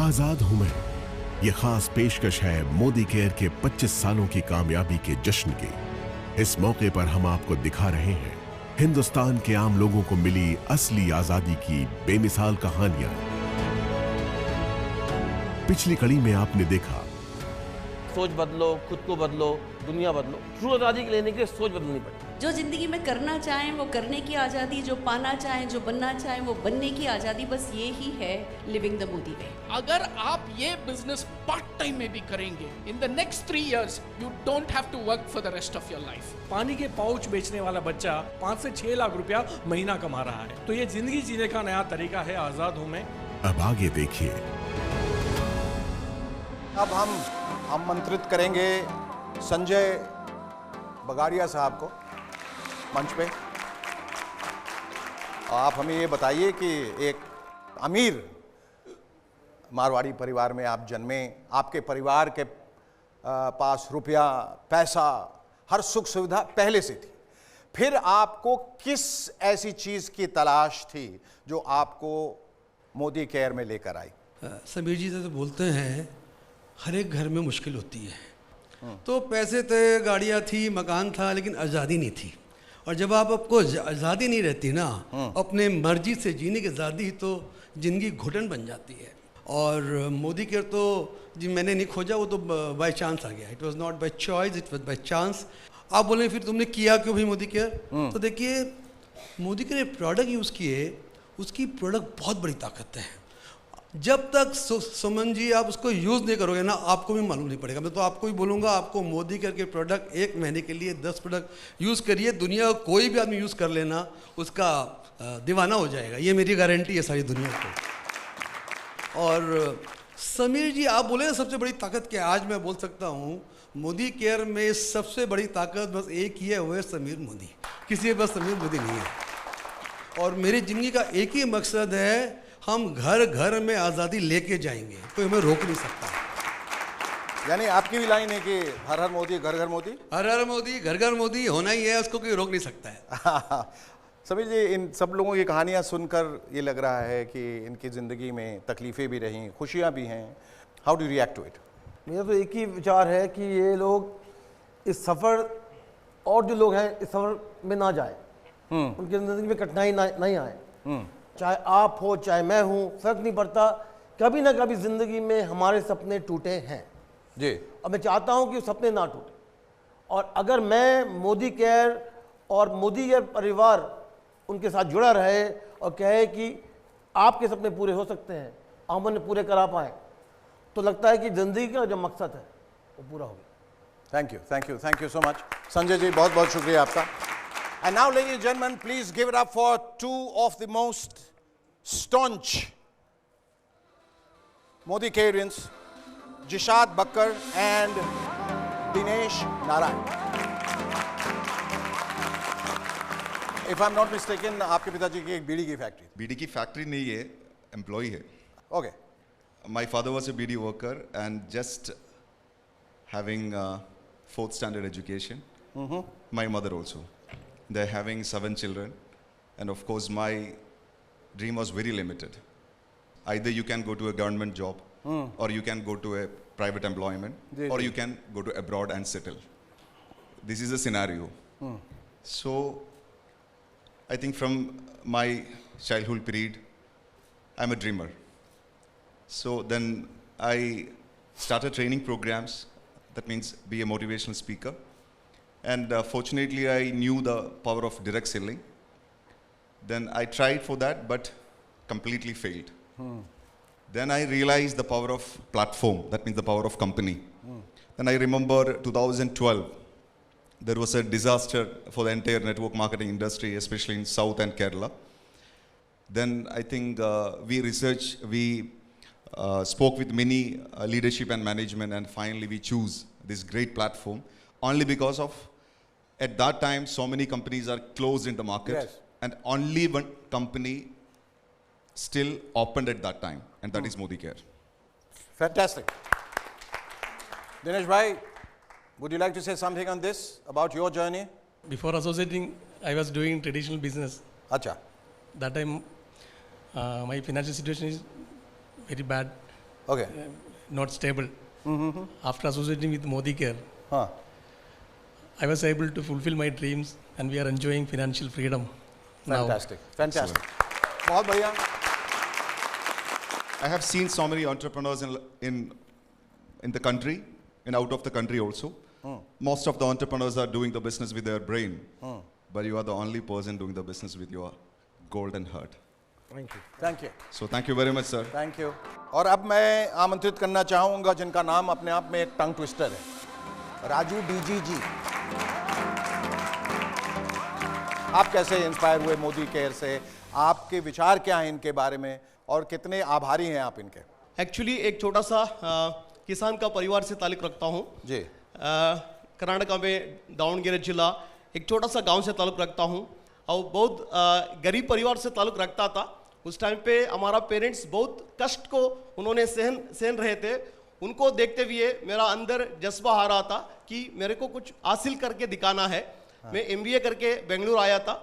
आजाद हूं मैं, ये खास पेशकश है मोदी केयर के 25 सालों की कामयाबी के जश्न की। इस मौके पर हम आपको दिखा रहे हैं हिंदुस्तान के आम लोगों को मिली असली आजादी की बेमिसाल कहानियां। पिछली कड़ी में आपने देखा सोच बदलो, खुद को बदलो, दुनिया बदलो। ट्रू आज़ादी लेने के लिए सोच बदलनी पड़ती। जो जिंदगी में करना चाहें वो करने की आज़ादी, जो पाना चाहें, जो बनना चाहें वो बनने की आज़ादी, बस ये ही है लिविंग द मोदी वे। अगर आप ये बिजनेस पार्ट टाइम में भी करेंगे, in the next 3 years you don't have to work for the rest of your life. पानी के पाउच बेचने वाला बच्चा 5 से 6 लाख रुपया महीना कमा रहा है। तो ये जिंदगी जीने का नया तरीका है आजाद हूं मैं। अब आगे देखिए। अब हम आमंत्रित करेंगे संजय बगाड़िया साहब को मंच पे। आप हमें ये बताइए कि एक अमीर मारवाड़ी परिवार में आप जन्मे, आपके परिवार के पास रुपया, पैसा, हर सुख सुविधा पहले से थी, फिर आपको किस ऐसी चीज की तलाश थी जो आपको मोदी केयर में लेकर आई? समीर जी तो बोलते हैं हर एक घर में मुश्किल होती है। तो पैसे थे, गाड़ियाँ थी, मकान था, लेकिन आज़ादी नहीं थी। और जब आपको आज़ादी नहीं रहती ना, अपने मर्जी से जीने की आज़ादी, तो ज़िंदगी घुटन बन जाती है। और मोदी केयर तो जी मैंने नहीं खोजा, वो तो बाय चांस आ गया। It was not by choice, it was by chance. आप बोलें फिर तुमने किया क्यों भाई मोदी केयर? तो देखिए, मोदी केयर प्रोडक्ट यूज़ किए, उसकी प्रोडक्ट बहुत बड़ी ताकत है। जब तक सुमन जी आप उसको यूज़ नहीं करोगे ना, आपको भी मालूम नहीं पड़ेगा। मैं तो आपको ही बोलूँगा, आपको मोदी केयर के प्रोडक्ट 1 महीने के लिए 10 प्रोडक्ट यूज़ करिए, दुनिया का कोई भी आदमी यूज़ कर लेना, उसका दीवाना हो जाएगा। ये मेरी गारंटी है सारी दुनिया को। और समीर जी आप बोले ना सबसे बड़ी ताकत क्या है, आज मैं बोल सकता हूँ मोदी केयर में सबसे बड़ी ताकत बस एक ही है, वो है समीर मोदी। किसी के पास समीर मोदी नहीं है। और मेरी ज़िंदगी का एक ही मकसद है, हम घर घर में आज़ादी लेके जाएंगे, कोई हमें रोक नहीं सकता। यानी आपकी भी लाइन है कि हर हर मोदी घर घर मोदी? हर हर मोदी घर घर मोदी होना ही है, उसको कोई रोक नहीं सकता है। समीर जी, इन सब लोगों की कहानियां सुनकर ये लग रहा है कि इनकी ज़िंदगी में तकलीफ़ें भी रहीं, खुशियां भी हैं। How do react to it? मेरा तो एक ही विचार है कि ये लोग इस सफ़र, और जो लोग हैं इस सफ़र में ना जाए, उनकी ज़िंदगी में कठिनाई नहीं आए। चाहे आप हो, चाहे मैं हूँ, फ़र्क नहीं पड़ता। कभी ना कभी ज़िंदगी में हमारे सपने टूटे हैं जी, और मैं चाहता हूँ कि वो सपने ना टूटे। और अगर मैं मोदी केयर और मोदी केयर परिवार उनके साथ जुड़ा रहे और कहे कि आपके सपने पूरे हो सकते हैं, आप उन्हें पूरे करा पाएँ, तो लगता है कि ज़िंदगी का जो मकसद है वो पूरा हो गया। Thank you so much Sanjay ji, बहुत बहुत शुक्रिया आपका। And now, ladies and gentlemen, please give it up for 2 of the most staunch Modi Careans, Jishad Bakkar and Dinesh Narayan. If I'm not mistaken, आपके पिताजी की एक बीड़ी की फैक्ट्री? बीड़ी की फैक्ट्री नहीं है, एम्प्लॉय है। Okay. My father was a BD worker and just having 4th standard education. My mother also. They're having 7 children, and of course my dream was very limited. Either you can go to a government job, or you can go to a private employment, or you can go to abroad and settle. This is a scenario. So I think from my childhood period, I'm a dreamer. So then I started training programs, that means be a motivational speaker. And fortunately, I knew the power of direct selling. Then I tried for that, but completely failed. Then I realized the power of platform, that means the power of company. Then I remember 2012, there was a disaster for the entire network marketing industry, especially in South and Kerala. Then I think we spoke with many leadership and management, and finally we choose this great platform only because of, at that time, so many companies are closed in the market, yes, and only one company still opened at that time, and that is Modi Care. Fantastic. Dinesh bhai, would you like to say something on this, about your journey? Before associating, I was doing traditional business. Acha. That time, my financial situation is very bad. Okay. not stable. After associating with Modi Care, हाँ. I was able to fulfill my dreams and we are enjoying financial freedom now. Fantastic. बहुत बढ़िया. I have seen so many entrepreneurs in the country and out of the country also. Most of the entrepreneurs are doing the business with their brain, but you are the only person doing the business with your golden heart. Thank you. So thank you very much, sir. Thank you. और अब मैं आमंत्रित करना चाहूँगा जिनका नाम अपने आप में एक टंग ट्विस्टर है, राजू डीजी जी. आप कैसे इंस्पायर हुए मोदी केयर से? आपके विचार क्या हैं इनके बारे में और कितने आभारी हैं आप इनके? एक्चुअली एक छोटा सा किसान का परिवार से ताल्लुक रखता हूँ जी. कर्नाटका में दावणगेरे जिला एक छोटा सा गांव से ताल्लुक रखता हूँ और बहुत गरीब परिवार से ताल्लुक रखता था. उस टाइम पे हमारा पेरेंट्स बहुत कष्ट को उन्होंने सहन रहे थे. उनको देखते हुए मेरा अंदर जज्बा आ रहा था कि मेरे को कुछ हासिल करके दिखाना है. मैं MBA करके बेंगलुरु आया था.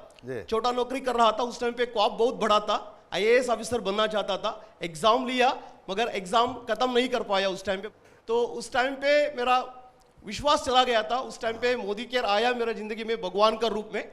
छोटा नौकरी कर रहा था. उस टाइम पे ख्वाब बहुत बड़ा था, IAS ऑफिसर बनना चाहता था. एग्जाम लिया मगर एग्जाम खत्म नहीं कर पाया उस टाइम पे. तो उस टाइम पे मेरा विश्वास चला गया था. उस टाइम पे मोदी केयर आया मेरा जिंदगी में भगवान का रूप में.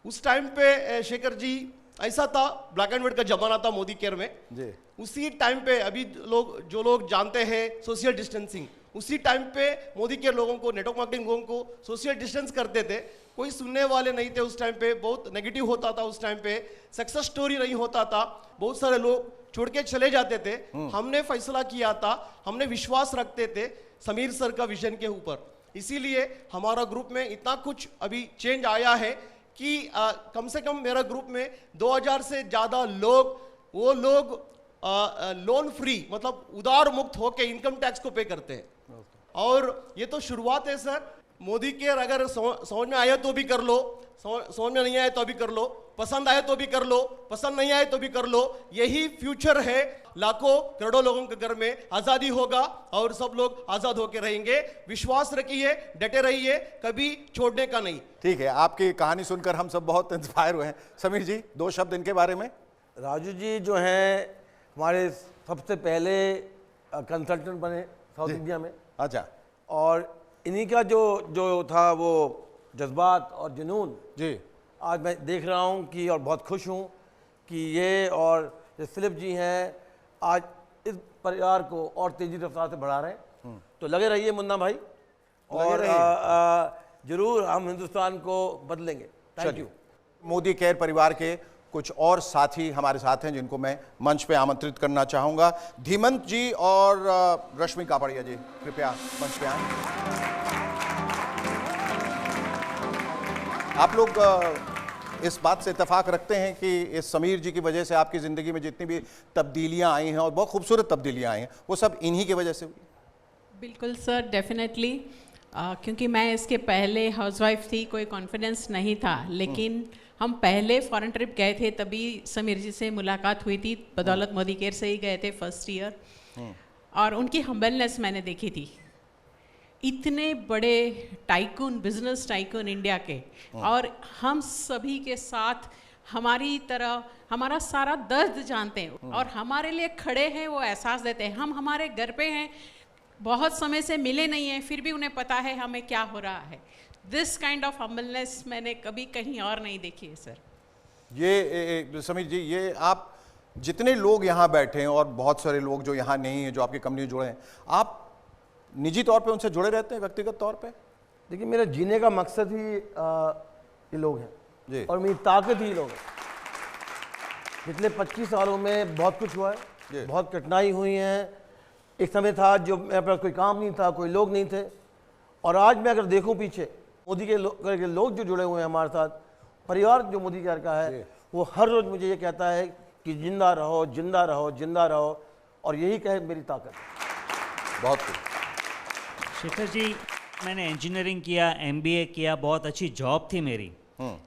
उस टाइम पे शेखर जी ऐसा था, ब्लैक एंड व्हाइट का जमाना था मोदी केयर में जी. उसी टाइम पे अभी जो लोग जानते हैं सोशल डिस्टेंसिंग, उसी टाइम पे मोदी केयर लोगों को, नेटवर्क मार्केटिंग लोगों को सोशल डिस्टेंस करते थे. कोई सुनने वाले नहीं थे उस टाइम पे. बहुत नेगेटिव होता था उस टाइम पे. सक्सेस स्टोरी नहीं होता था. बहुत सारे लोग छोड़ के चले जाते थे. हमने फैसला किया था, हमने विश्वास रखते थे समीर सर का विजन के ऊपर. इसीलिए हमारा ग्रुप में इतना कुछ अभी चेंज आया है कि कम से कम मेरा ग्रुप में 2000 से ज़्यादा लोग लोन फ्री मतलब उधार मुक्त होकर इनकम टैक्स को पे करते हैं. और ये तो शुरुआत है सर. मोदी केयर अगर समझ में आया तो भी कर लो, समझ में नहीं आया तो भी कर लो, पसंद आए तो भी कर लो, पसंद नहीं आए तो भी कर लो. यही फ्यूचर है. लाखों करोड़ों लोगों के घर में आज़ादी होगा और सब लोग आज़ाद होकर रहेंगे. विश्वास रखिए, डटे रहिए, कभी छोड़ने का नहीं. ठीक है, आपकी कहानी सुनकर हम सब बहुत इंस्पायर हुए हैं. समीर जी, 2 शब्द इनके बारे में. राजू जी जो हैं हमारे सबसे पहले कंसल्टेंट बने साउथ इंडिया में. अच्छा. और इन्हीं का जो था वो जज्बात और जुनून जी आज मैं देख रहा हूँ कि, और बहुत खुश हूँ कि ये और फिलिप जी हैं आज इस परिवार को और तेजी रफ्तार से बढ़ा रहे हैं. तो लगे रहिए मुन्ना भाई, और जरूर हम हिंदुस्तान को बदलेंगे. Thank you. मोदी केयर परिवार के कुछ और साथी हमारे साथ हैं जिनको मैं मंच पे आमंत्रित करना चाहूँगा. धीमंत जी और रश्मि कापड़िया जी कृपया मंच पे आएं. आप लोग इस बात से इत्तेफाक रखते हैं कि इस समीर जी की वजह से आपकी ज़िंदगी में जितनी भी तब्दीलियां आई हैं और बहुत खूबसूरत तब्दीलियां आई हैं वो सब इन्हीं की वजह से हुई? बिल्कुल सर, डेफिनेटली. क्योंकि मैं इसके पहले हाउसवाइफ थी, कोई कॉन्फिडेंस नहीं था. लेकिन हम पहले फॉरेन ट्रिप गए थे तभी समीर जी से मुलाकात हुई थी. बदौलत मोदी केयर से ही गए थे फर्स्ट ईयर. और उनकी हम्बलनेस मैंने देखी थी. इतने बड़े टाइकून, बिजनेस टाइकून इंडिया के, और हम सभी के साथ हमारी तरह हमारा सारा दर्द जानते हैं और हमारे लिए खड़े हैं, वो एहसास देते हैं. हम हमारे घर पे हैं, बहुत समय से मिले नहीं हैं, फिर भी उन्हें पता है हमें क्या हो रहा है. दिस काइंड ऑफ हम्बलनेस मैंने कभी कहीं और नहीं देखी है सर. ये समीर जी, ये आप जितने लोग यहाँ बैठे हैं और बहुत सारे लोग जो यहाँ नहीं हैं, जो आपकी कंपनी जुड़े हैं, आप निजी तौर पे उनसे जुड़े रहते हैं व्यक्तिगत तौर पे? देखिए, मेरा जीने का मकसद ही ये लोग हैं जी. और मेरी ताकत ही लोग हैं. पिछले 25 सालों में बहुत कुछ हुआ है, बहुत कठिनाई हुई हैं. एक समय था जो मेरे पास कोई काम नहीं था, कोई लोग नहीं थे, और आज मैं अगर देखूं पीछे मोदी के लोग जो जुड़े हुए हैं हमारे साथ, परिवार जो मोदी केयर का है, वो हर रोज़ मुझे ये कहता है कि जिंदा रहो, जिंदा रहो, जिंदा रहो, और यही कहे मेरी ताकत. बहुत कुछ. शेखर जी, मैंने इंजीनियरिंग किया, MBA किया, बहुत अच्छी जॉब थी मेरी.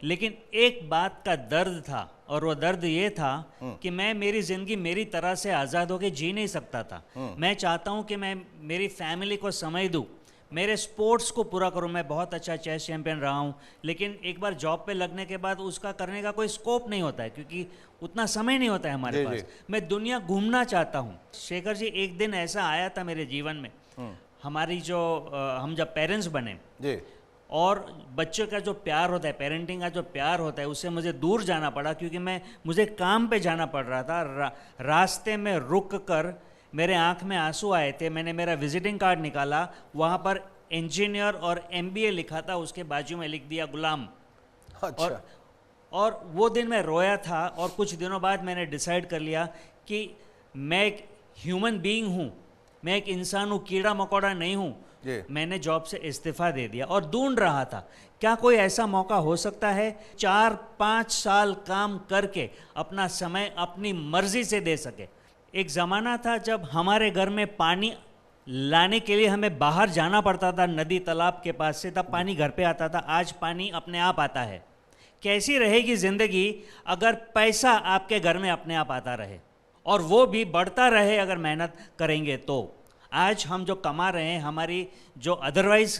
लेकिन एक बात का दर्द था, और वो दर्द ये था कि मैं मेरी ज़िंदगी मेरी तरह से आज़ाद होकर जी नहीं सकता था. मैं चाहता हूँ कि मैं मेरी फैमिली को समय दूँ, मेरे स्पोर्ट्स को पूरा करूं। मैं बहुत अच्छा चेस चैंपियन रहा हूं, लेकिन एक बार जॉब पे लगने के बाद उसका करने का कोई स्कोप नहीं होता है, क्योंकि उतना समय नहीं होता है हमारे पास। मैं दुनिया घूमना चाहता हूं। शेखर जी, एक दिन ऐसा आया था मेरे जीवन में, हमारी जो हम जब पेरेंट्स बने और बच्चों का जो प्यार होता है, पेरेंटिंग का जो प्यार होता है, उससे मुझे दूर जाना पड़ा, क्योंकि मुझे काम पे जाना पड़ रहा था। रास्ते में रुक कर मेरे आंख में आंसू आए थे। मैंने मेरा विजिटिंग कार्ड निकाला, वहाँ पर इंजीनियर और MBA लिखा था, उसके बाजू में लिख दिया गुलाम। अच्छा। और वो दिन मैं रोया था, और कुछ दिनों बाद मैंने डिसाइड कर लिया कि मैं एक ह्यूमन बीइंग हूँ, मैं एक इंसान हूँ, कीड़ा मकोड़ा नहीं हूँ। मैंने जॉब से इस्तीफा दे दिया और ढूंढ रहा था क्या कोई ऐसा मौका हो सकता है 4-5 साल काम करके अपना समय अपनी मर्जी से दे सके। एक ज़माना था जब हमारे घर में पानी लाने के लिए हमें बाहर जाना पड़ता था, नदी तालाब के पास से, तब पानी घर पे आता था। आज पानी अपने आप आता है। कैसी रहेगी ज़िंदगी अगर पैसा आपके घर में अपने आप आता रहे, और वो भी बढ़ता रहे अगर मेहनत करेंगे तो। आज हम जो कमा रहे हैं, हमारी जो अदरवाइज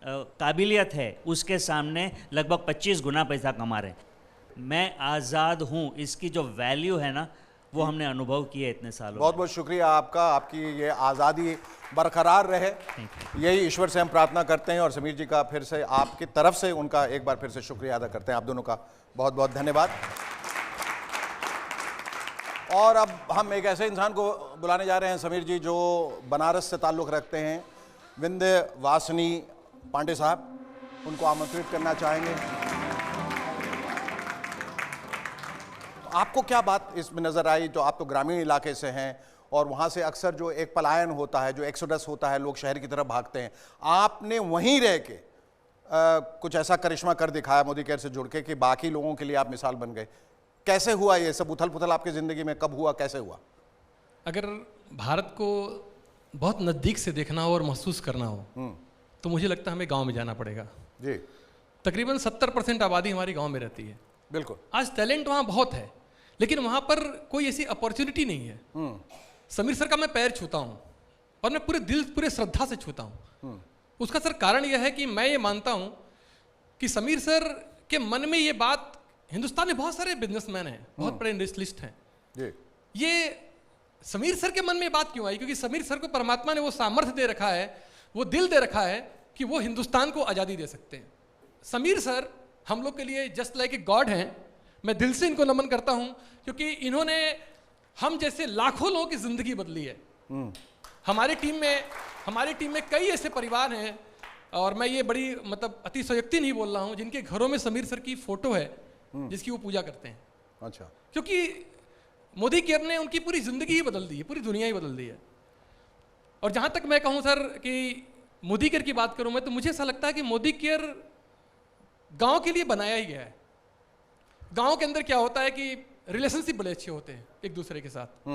काबिलियत है, उसके सामने लगभग 25 गुना पैसा कमा रहे हैं। मैं आज़ाद हूँ, इसकी जो वैल्यू है ना, वो हमने अनुभव किया है इतने सालों। बहुत बहुत शुक्रिया आपका, आपकी ये आज़ादी बरकरार रहे, यही ईश्वर से हम प्रार्थना करते हैं। और समीर जी का फिर से आपकी तरफ से उनका एक बार फिर से शुक्रिया अदा करते हैं। आप दोनों का बहुत बहुत धन्यवाद। और अब हम एक ऐसे इंसान को बुलाने जा रहे हैं समीर जी, जो बनारस से ताल्लुक़ रखते हैं, विंध्यवासिनी पांडे साहब। उनको आमंत्रित करना चाहेंगे। आपको क्या बात इसमें नज़र आई, जो आप तो ग्रामीण इलाके से हैं और वहाँ से अक्सर जो एक पलायन होता है, जो एक्सोडस होता है, लोग शहर की तरफ भागते हैं, आपने वहीं रह के कुछ ऐसा करिश्मा कर दिखाया मोदी केयर से जुड़ के कि बाकी लोगों के लिए आप मिसाल बन गए। कैसे हुआ ये सब उथल पुथल आपकी ज़िंदगी में, कब हुआ, कैसे हुआ? अगर भारत को बहुत नज़दीक से देखना हो और महसूस करना हो तो मुझे लगता है हमें गांव में जाना पड़ेगा जी। तकरीबन 70% आबादी हमारी गांव में रहती है। बिल्कुल। आज टैलेंट वहाँ बहुत है, लेकिन वहाँ पर कोई ऐसी अपॉर्चुनिटी नहीं है। समीर सर का मैं पैर छूता हूँ और मैं पूरे दिल, पूरे श्रद्धा से छूता हूँ। उसका सर कारण यह है कि मैं ये मानता हूँ कि समीर सर के मन में ये बात, हिंदुस्तान में बहुत सारे बिजनेसमैन हैं, बहुत बड़े इंडस्ट्रियलिस्ट हैं, ये समीर सर के मन में बात क्यों आई? क्योंकि समीर सर को परमात्मा ने वो सामर्थ्य दे रखा है, वो दिल दे रखा है कि वो हिंदुस्तान को आज़ादी दे सकते हैं। समीर सर हम लोग के लिए जस्ट लाइक ए गॉड हैं। मैं दिल से इनको नमन करता हूं, क्योंकि इन्होंने हम जैसे लाखों लोगों की ज़िंदगी बदली है। हमारी टीम में कई ऐसे परिवार हैं, और मैं ये बड़ी मतलब अतिशयोक्ति नहीं बोल रहा हूँ, जिनके घरों में समीर सर की फोटो है जिसकी वो पूजा करते हैं। अच्छा। क्योंकि मोदी केयर ने उनकी पूरी ज़िंदगी ही बदल दी है, पूरी दुनिया ही बदल दी है। और जहाँ तक मैं कहूँ सर कि मोदी केयर की बात करूँ मैं, तो मुझे ऐसा लगता है कि मोदी केयर गांव के लिए बनाया ही गया है। गांव के अंदर क्या होता है कि रिलेशनशिप बड़े अच्छे होते हैं एक दूसरे के साथ।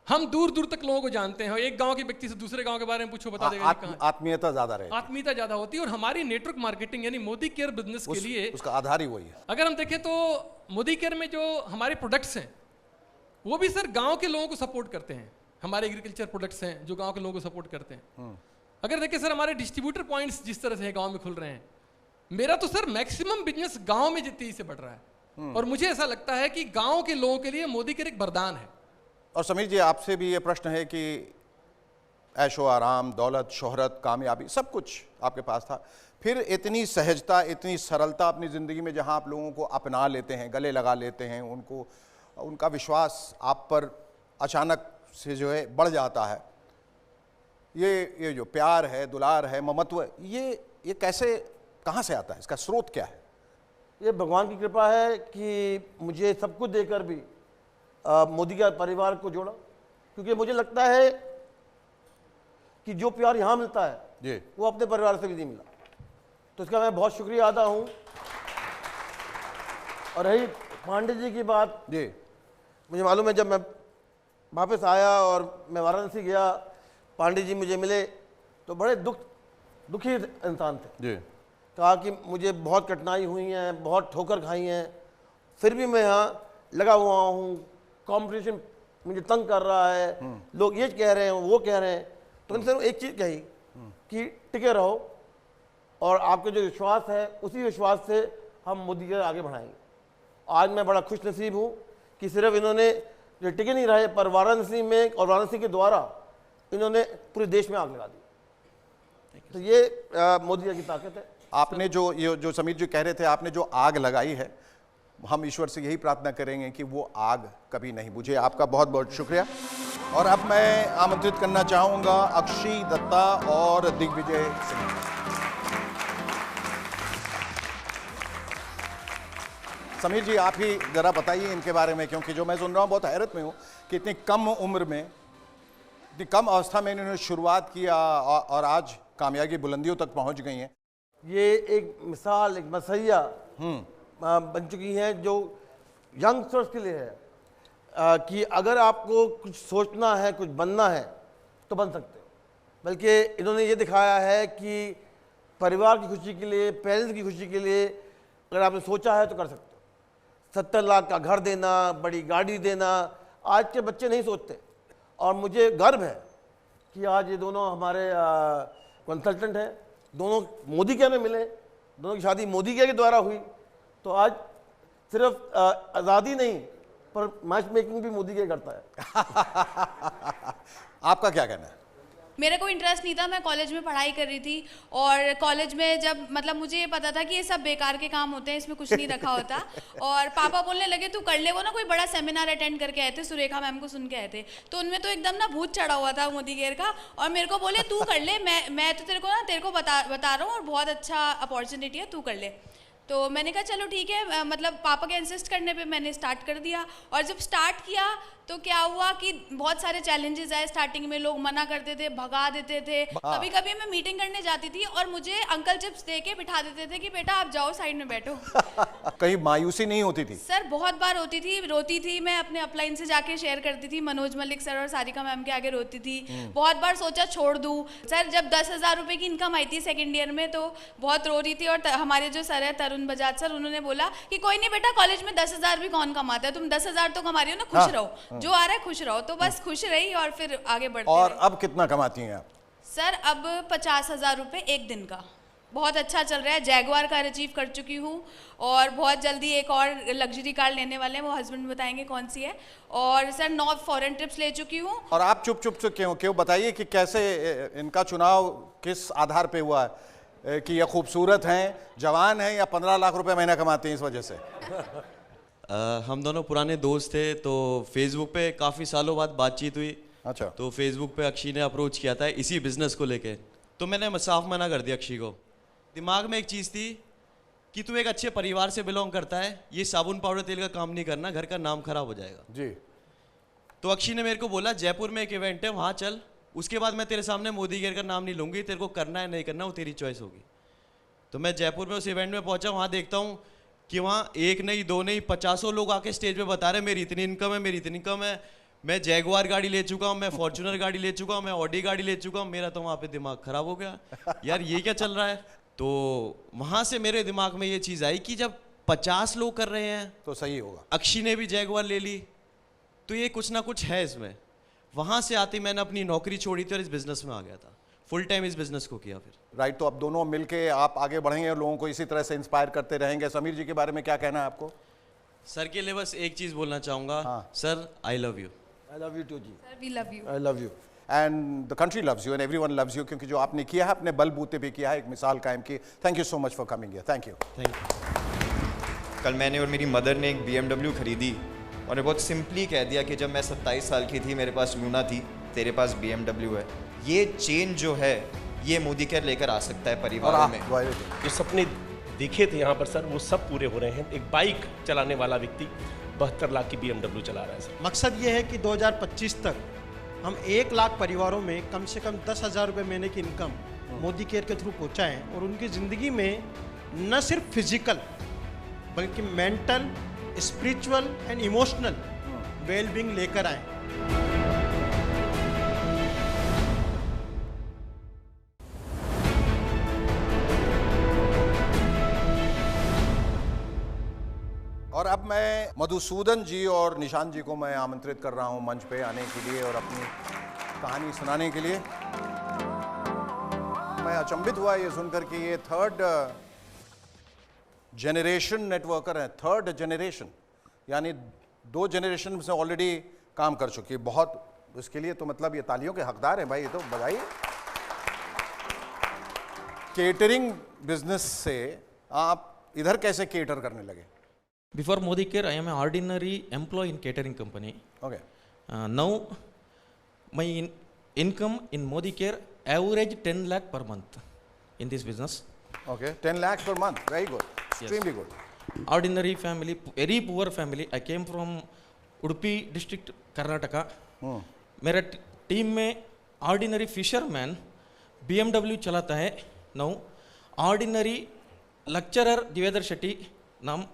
हम दूर दूर तक लोगों को जानते हैं, एक गांव के व्यक्ति से दूसरे गांव के बारे में पूछो, बता देगा। आत्मीयता ज्यादा रहती है, आत्मीयता ज्यादा होती है। और हमारी नेटवर्क मार्केटिंग यानी मोदी केयर बिजनेस के लिए उसका आधार ही वही है। अगर हम देखें तो मोदी केयर में जो हमारे प्रोडक्ट्स हैं वो भी सर गांव के लोगों को सपोर्ट करते हैं। हमारे एग्रीकल्चर प्रोडक्ट्स हैं जो गांव के लोगों को सपोर्ट करते हैं। अगर देखें सर हमारे डिस्ट्रीब्यूटर पॉइंट्स जिस तरह से गांव में खुल रहे हैं, मेरा तो सर मैक्सिमम बिजनेस गांव में तेजी से बढ़ रहा है। और मुझे ऐसा लगता है कि गांव के लोगों के लिए मोदी केयर एक वरदान है। और समीर जी, आपसे भी ये प्रश्न है कि ऐशो आराम, दौलत, शोहरत, कामयाबी सब कुछ आपके पास था, फिर इतनी सहजता, इतनी सरलता अपनी ज़िंदगी में, जहां आप लोगों को अपना लेते हैं, गले लगा लेते हैं, उनका विश्वास आप पर अचानक से जो है बढ़ जाता है। ये जो प्यार है, दुलार है, ममत्व, ये कैसे, कहाँ से आता है? इसका स्रोत क्या है? ये भगवान की कृपा है कि मुझे सब कुछ देकर भी मोदी के परिवार को जोड़ा। क्योंकि मुझे लगता है कि जो प्यार यहाँ मिलता है वो अपने परिवार से भी नहीं मिला, तो इसका मैं बहुत शुक्रिया अदा हूँ। और रही पांडे जी की बात, मुझे मालूम है जब मैं वापस आया और मैं वाराणसी गया, पांडे जी मुझे मिले तो बड़े दुखी इंसान थे। कहा कि मुझे बहुत कठिनाई हुई हैं, बहुत ठोकर खाई हैं, फिर भी मैं यहाँ लगा हुआ हूँ, कंपटीशन मुझे तंग कर रहा है, लोग ये कह रहे हैं, वो कह रहे हैं। तो उनसे एक चीज़ कही कि टिके रहो और आपके जो विश्वास है उसी विश्वास से हम मोदी केयर आगे बढ़ाएंगे। आज मैं बड़ा खुश नसीब हूँ कि सिर्फ इन्होंने जो टिके नहीं रहे पर वाराणसी में और वाराणसी के द्वारा इन्होंने पूरे देश में आग लगा दी। तो ये मोदी की ताकत है। आपने जो समीर जी कह रहे थे, आपने जो आग लगाई है, हम ईश्वर से यही प्रार्थना करेंगे कि वो आग कभी नहीं बुझे। आपका बहुत बहुत शुक्रिया। और अब मैं आमंत्रित करना चाहूँगा अक्षी दत्ता और दिग्विजय सिंह। समीर जी, आप ही जरा बताइए इनके बारे में, क्योंकि जो मैं सुन रहा हूँ बहुत हैरत में हूँ कि इतनी कम उम्र में, इतनी कम अवस्था में इन्होंने शुरुआत किया और आज कामयाबी बुलंदियों तक पहुँच गई हैं। ये एक मिसाल, एक मसैया बन चुकी हैं जो यंगस्टर्स के लिए है कि अगर आपको कुछ सोचना है, कुछ बनना है तो बन सकते हो। बल्कि इन्होंने ये दिखाया है कि परिवार की खुशी के लिए, पेरेंट्स की खुशी के लिए अगर आपने सोचा है तो कर सकते हो। 70 लाख का घर देना, बड़ी गाड़ी देना, आज के बच्चे नहीं सोचते। और मुझे गर्व है कि आज ये दोनों हमारे कंसल्टेंट हैं, दोनों मोदी केयर में मिले, दोनों की शादी मोदी केयर के द्वारा हुई। तो आज सिर्फ आज़ादी नहीं पर मैच मेकिंग भी मोदी केयर करता है। आपका क्या कहना है? मेरा कोई इंटरेस्ट नहीं था, मैं कॉलेज में पढ़ाई कर रही थी और कॉलेज में जब मतलब मुझे ये पता था कि ये सब बेकार के काम होते हैं, इसमें कुछ नहीं रखा होता। और पापा बोलने लगे तू कर ले। वो ना कोई बड़ा सेमिनार अटेंड करके आए थे, सुरेखा मैम को सुन के आए थे, तो उनमें तो एकदम ना भूत चढ़ा हुआ था मोदी केयर का। और मेरे को बोले तू कर ले, मैं तो तेरे को बता रहा हूँ और बहुत अच्छा अपॉर्चुनिटी है, तू कर ले। तो मैंने कहा चलो ठीक है, मतलब पापा के इंसिस्ट करने पे मैंने स्टार्ट कर दिया। और जब स्टार्ट किया तो क्या हुआ कि बहुत सारे चैलेंजेस आए। स्टार्टिंग में लोग मना करते थे, भगा देते थे। कभी कभी मैं मीटिंग करने जाती थी और मुझे अंकल चिप्स दे के बिठा देते थे कि बेटा आप जाओ साइड में बैठो। कहीं मायूसी नहीं होती थी? सर बहुत बार होती थी, रोती थी। मैं अपने अपलाइन से जाके शेयर करती थी, मनोज मलिक सर और सारिका मैम के आगे रोती थी। बहुत बार सोचा छोड़ दूं। सर जब 10,000 रुपए की इनकम आई थी सेकेंड ईयर में तो बहुत रो रही थी। और हमारे जो सर है तरुण बजाज सर, उन्होंने बोला कि कोई नहीं बेटा, कॉलेज में 10,000 भी कौन कमाता है, तुम 10,000 तो कमा रही हो ना, खुश रहो, जो आ रहा है खुश रहो। तो बस खुश रही और फिर आगे बढ़ते और रही। अब कितना कमाती हैं आप? सर अब 50,000 रुपए एक दिन का, बहुत अच्छा चल रहा है। जैगवार कार अचीव कर चुकी हूँ और बहुत जल्दी एक और लग्जरी कार लेने वाले हैं, वो हस्बैंड बताएंगे कौन सी है। और सर 9 फॉरेन ट्रिप्स ले चुकी हूँ। और आप चुप चुप से क्यों बताइए कि कैसे इनका चुनाव किस आधार पे हुआ है कि ये खूबसूरत हैं, जवान हैं या 15 लाख रुपए महीना कमाते हैं इस वजह से? हम दोनों पुराने दोस्त थे, तो फेसबुक पे काफ़ी सालों बाद बातचीत हुई। अच्छा। तो फेसबुक पे अक्षी ने अप्रोच किया था इसी बिजनेस को लेके, तो मैंने साफ मना कर दिया अक्षी को। दिमाग में एक चीज़ थी कि तू एक अच्छे परिवार से बिलोंग करता है, ये साबुन पाउडर तेल का काम नहीं करना, घर का नाम खराब हो जाएगा जी। तो अक्षी ने मेरे को बोला जयपुर में एक इवेंट है वहाँ चल, उसके बाद मैं तेरे सामने मोदी केयर का नाम नहीं लूँगी, तेरे को करना है नहीं करना वो तेरी चॉइस होगी। तो मैं जयपुर में उस इवेंट में पहुँचा, वहाँ देखता हूँ कि वहाँ एक नहीं दो नहीं 50 लोग आके स्टेज पे बता रहे मेरी इतनी इनकम है, मेरी इतनी इनकम है, मैं जैगुआर गाड़ी ले चुका हूँ, मैं फॉर्च्यूनर गाड़ी ले चुका हूँ, मैं ऑडी गाड़ी ले चुका हूँ। मेरा तो वहाँ पे दिमाग खराब हो गया, यार ये क्या चल रहा है। तो वहाँ से मेरे दिमाग में ये चीज़ आई कि जब 50 लोग कर रहे हैं तो सही होगा। अक्षी ने भी जैगुआर ले ली तो ये कुछ ना कुछ है इसमें। वहाँ से आती मैंने अपनी नौकरी छोड़ी थी और इस बिज़नेस में आ गया था, फुल टाइम इस बिज़नेस को किया फिर। राइट, तो अब दोनों मिलके आप आगे बढ़ेंगे और लोगों को इसी तरह से इंस्पायर करते रहेंगे। समीर जी के बारे में क्या कहना है आपको? सर के लिए बस एक चीज़ बोलना चाहूँगा, sir I love you. I love you too जी। Sir we love you. I love you and the country loves you and everyone loves you, क्योंकि जो आपने किया है अपने बलबूते पे किया है, एक मिसाल कायम की। Thank you so much for coming here. Thank you. Thank you. कल मैंने और मेरी मदर ने एक BMW खरीदी और बहुत सिंपली कह दिया कि जब मैं 27 साल की थी मेरे पास लूना थी, तेरे पास BMW है। ये चेंज जो है ये मोदी केयर लेकर आ सकता है परिवार में। जो सपने देखे थे यहाँ पर सर वो सब पूरे हो रहे हैं। एक बाइक चलाने वाला व्यक्ति 72 लाख की BMW चला रहा है सर। मकसद ये है कि 2025 तक हम 1 लाख परिवारों में कम से कम 10,000 रुपये महीने की इनकम मोदी केयर के थ्रू पहुँचाएँ और उनकी ज़िंदगी में न सिर्फ फिजिकल बल्कि mental, spiritual and emotional wellbeing लेकर आए। और अब मैं मधुसूदन जी और निशांत जी को मैं आमंत्रित कर रहा हूं मंच पे आने के लिए और अपनी कहानी सुनाने के लिए। मैं अचंभित हुआ ये सुनकर कि ये थर्ड जनरेशन नेटवर्कर हैं, थर्ड जनरेशन, यानी 2 जनरेशन से ऑलरेडी काम कर चुकी है। बहुत इसके लिए तो मतलब ये तालियों के हकदार हैं भाई, ये तो बधाई। केटरिंग बिजनेस से आप इधर कैसे केटर करने लगे? Before Modi Care, I am an ordinary employee in catering company. Okay. Now, my income in Modi Care average 10 lakh per month in this business. Okay, 10 lakhs per month. Very good. Extremely good. Ordinary family, very poor family. I came from Udupi district, Karnataka. मेरा team में ordinary fisherman BMW चलाता है। now ordinary lecturer दिवेदर शेट्टी नाम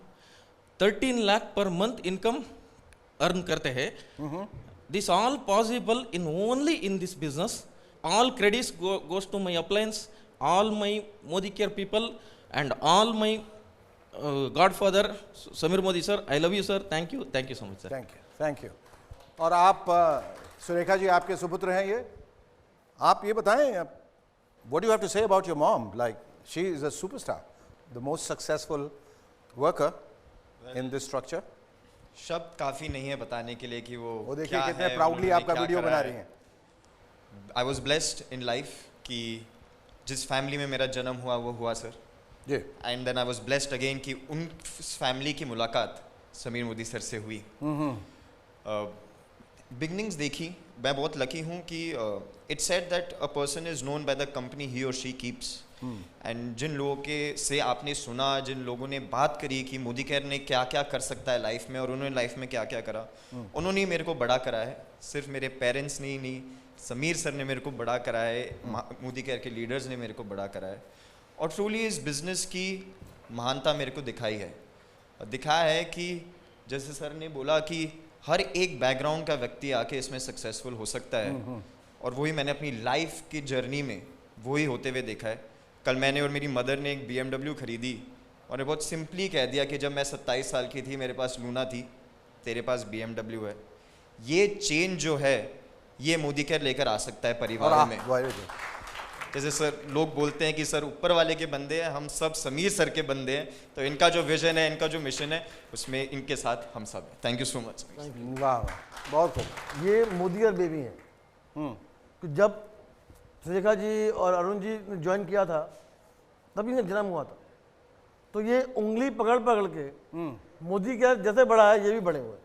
13 लाख पर month income earn करते हैं। This all possible in only in this business. All credits goes to my appliance, all my Modi care people and all my godfather Sameer Modi sir. I love you sir, thank you so much sir. Thank you. और आप सुरेखा जी आपके सुपुत्र हैं ये, आप ये बताएं what you have to say about your mom? Like she is a superstar, the most successful worker in this structure. शब्द काफ़ी नहीं है बताने के लिए कि वो देखिए क्या कितने है, प्राउडली उन्होंने आपका क्या वीडियो करा बना है। रही हैं। I was blessed in life कि जिस फैमिली में मेरा जन्म हुआ वो हुआ सर जी। And then I was blessed again कि उन फैमिली की मुलाकात समीर मोदी सर से हुई। बिगनिंग्स देखी, मैं बहुत लकी हूँ कि it's said that a person is known by the company he और शी कीप्स। एंड जिन लोगों के से आपने सुना, जिन लोगों ने बात करी कि मोदी केयर ने क्या क्या कर सकता है लाइफ में और उन्होंने लाइफ में क्या क्या करा, उन्होंने मेरे को बड़ा करा है। सिर्फ मेरे पेरेंट्स ने ही नहीं, समीर सर ने मेरे को बड़ा करा है, मोदी केयर के लीडर्स ने मेरे को बड़ा करा है। और ट्रूली इस बिज़नेस की महानता मेरे को दिखाई है। दिखाया है कि जैसे सर ने बोला कि हर एक बैकग्राउंड का व्यक्ति आके इसमें सक्सेसफुल हो सकता है, और वही मैंने अपनी लाइफ की जर्नी में वही होते हुए देखा है। कल मैंने और मेरी मदर ने एक BMW खरीदी और ने बहुत सिंपली कह दिया कि जब मैं 27 साल की थी मेरे पास लूना थी, तेरे पास BMW है। ये चेंज जो है ये मोदी केयर लेकर आ सकता है परिवारों में। जैसे सर लोग बोलते हैं कि सर ऊपर वाले के बंदे हैं, हम सब समीर सर के बंदे हैं, तो इनका जो विजन है, इनका जो मिशन है, उसमें इनके साथ हम सब हैं। Thank you so much. वाह, बहुत खूब। ये मोदी और बेबी हैं। जब सुरेखा जी और अरुण जी ने ज्वाइन किया था तभी इनका जन्म हुआ था, तो ये उंगली पकड़ पकड़ के मोदी केयर जैसे बड़ा है ये भी बड़े हुए।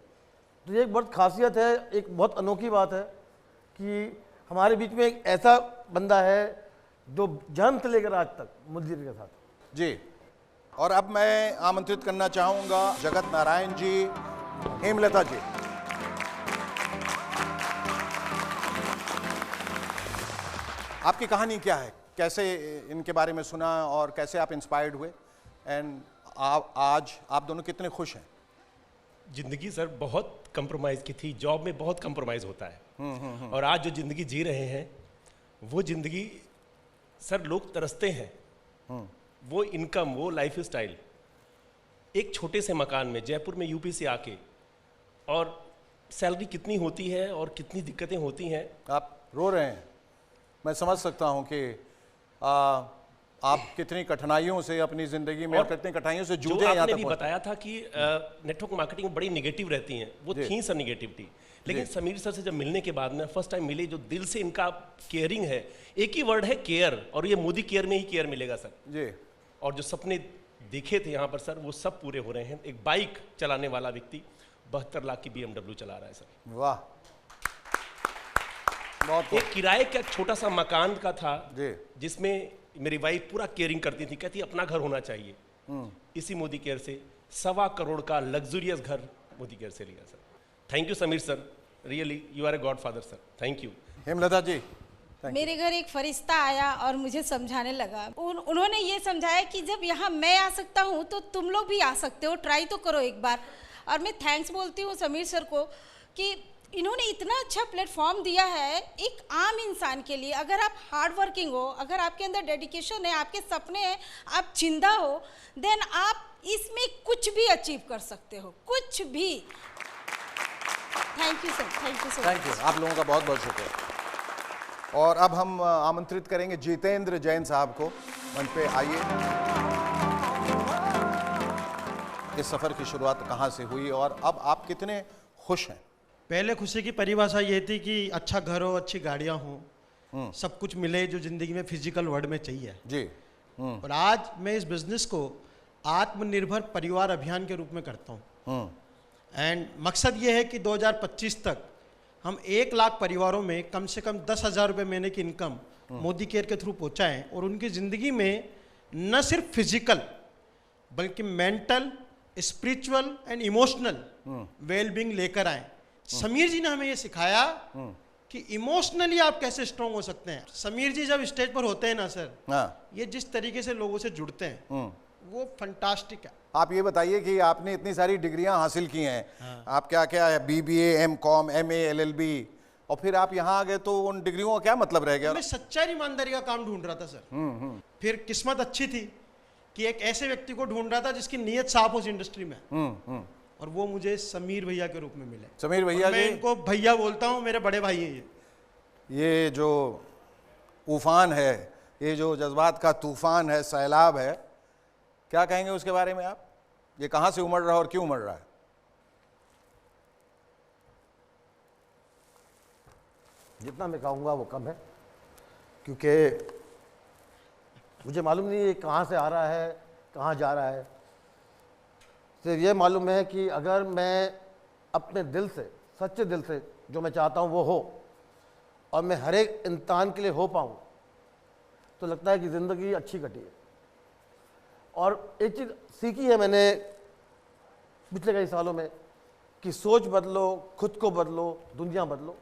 तो ये एक बहुत खासियत है, एक बहुत अनोखी बात है कि हमारे बीच में एक ऐसा बंदा है जो जन्म से लेकर आज तक मोदी के साथ। जी, और अब मैं आमंत्रित करना चाहूँगा जगत नारायण जी, हेमलता जी। आपकी कहानी क्या है, कैसे इनके बारे में सुना और कैसे आप इंस्पायर्ड हुए, एंड आज आप दोनों कितने खुश हैं? जिंदगी सर बहुत कंप्रोमाइज़ की थी, जॉब में बहुत कंप्रोमाइज़ होता है। और आज जो जिंदगी जी रहे हैं वो जिंदगी सर लोग तरसते हैं। वो इनकम, वो लाइफ स्टाइल, एक छोटे से मकान में जयपुर में यूपी से आके, और सैलरी कितनी होती है और कितनी दिक्कतें होती हैं। आप रो रहे हैं, मैं समझ सकता हूं कि आप कितनी कठिनाइयों से अपनी जिंदगी में, कितनी कठिनाइयों से जूझे हैं। आपने भी बताया था कि नेटवर्क मार्केटिंग बड़ी निगेटिव रहती हैं, वो थी सर निगेटिविटी। लेकिन समीर सर से जब मिलने के बाद में फर्स्ट टाइम मिले, जो दिल से इनका केयरिंग है, एक ही वर्ड है केयर, और ये मोदी केयर में ही केयर मिलेगा सर जी। और जो सपने देखे थे यहाँ पर सर वो सब पूरे हो रहे हैं। एक बाइक चलाने वाला व्यक्ति 72 लाख की BMW चला रहा है सर। वाह, एक किराए का छोटा सा मकान का था जिसमें मेरी वाइफ पूरा केयरिंग करती थी, कहती अपना घर होना चाहिए। इसी मोदी केयर से 1.25 करोड़ का लग्जूरियस घर मोदी केयर से लिया sir. Thank you Sameer sir, really you are a godfather sir, thank you. Hemlata ji. मेरे घर एक फरिश्ता आया और मुझे समझाने लगा। उन्होंने ये समझाया कि जब यहाँ मैं आ सकता हूँ तो तुम लोग भी आ सकते हो, ट्राई तो करो एक बार। और मैं थैंक्स बोलती हूँ समीर सर को कि इन्होंने इतना अच्छा प्लेटफॉर्म दिया है एक आम इंसान के लिए। अगर आप हार्ड वर्किंग हो, अगर आपके अंदर डेडिकेशन है, आपके सपने हैं, आप जिंदा हो, देन आप इसमें कुछ भी अचीव कर सकते हो, कुछ भी। Thank you sir, thank you sir. Thank you, आप लोगों का बहुत बहुत शुक्रिया। और अब हम आमंत्रित करेंगे जितेंद्र जैन साहब को मंच पे। आइए। इस सफ़र की शुरुआत कहाँ से हुई और अब आप कितने खुश हैं? पहले खुशी की परिभाषा ये थी कि अच्छा घर हो, अच्छी गाड़ियाँ हों, सब कुछ मिले जो ज़िंदगी में फिजिकल वर्ल्ड में चाहिए जी। और आज मैं इस बिज़नेस को आत्मनिर्भर परिवार अभियान के रूप में करता हूँ। एंड मकसद ये है कि 2025 तक हम 1 लाख परिवारों में कम से कम 10,000 रुपये महीने की इनकम मोदी केयर के थ्रू पहुँचाएँ और उनकी ज़िंदगी में न सिर्फ फिजिकल बल्कि mental, spiritual and emotional wellbeing लेकर आए। समीर जी ने हमें ये सिखाया कि इमोशनली आप कैसे स्ट्रांग हो सकते हैं। समीर जी जब स्टेज पर होते हैं ना सर, ये जिस तरीके से लोगों से जुड़ते हैं वो फंटास्टिक है। आप ये बताइए कि आपने इतनी सारी डिग्रियां हासिल की हैं, आप क्या क्या है, BBA, M.Com, MA, LLB, और फिर आप यहाँ आ गए तो उन डिग्रियों का क्या मतलब रह गया? मैं सच्चाई ईमानदारी का काम ढूंढ रहा था सर। फिर किस्मत अच्छी थी कि एक ऐसे व्यक्ति को ढूंढ रहा था जिसकी नीयत साफ हो उस इंडस्ट्री में, और वो मुझे समीर भैया के रूप में मिले। समीर भैया, मैं इनको भैया बोलता हूँ, मेरे बड़े भाई हैं ये जो उफान है, ये जो जज्बात का तूफान है, सैलाब है, क्या कहेंगे उसके बारे में आप? ये कहाँ से उमड़ रहा है और क्यों उमड़ रहा है? जितना मैं कहूँगा वो कम है, क्योंकि मुझे मालूम नहीं ये कहाँ से आ रहा है, कहाँ जा रहा है। सिर्फ ये मालूम है कि अगर मैं अपने दिल से, सच्चे दिल से जो मैं चाहता हूँ वो हो और मैं हर एक इंसान के लिए हो पाऊँ, तो लगता है कि ज़िंदगी अच्छी कटी है। और एक चीज़ सीखी है मैंने पिछले कई सालों में कि सोच बदलो, खुद को बदलो, दुनिया बदलो।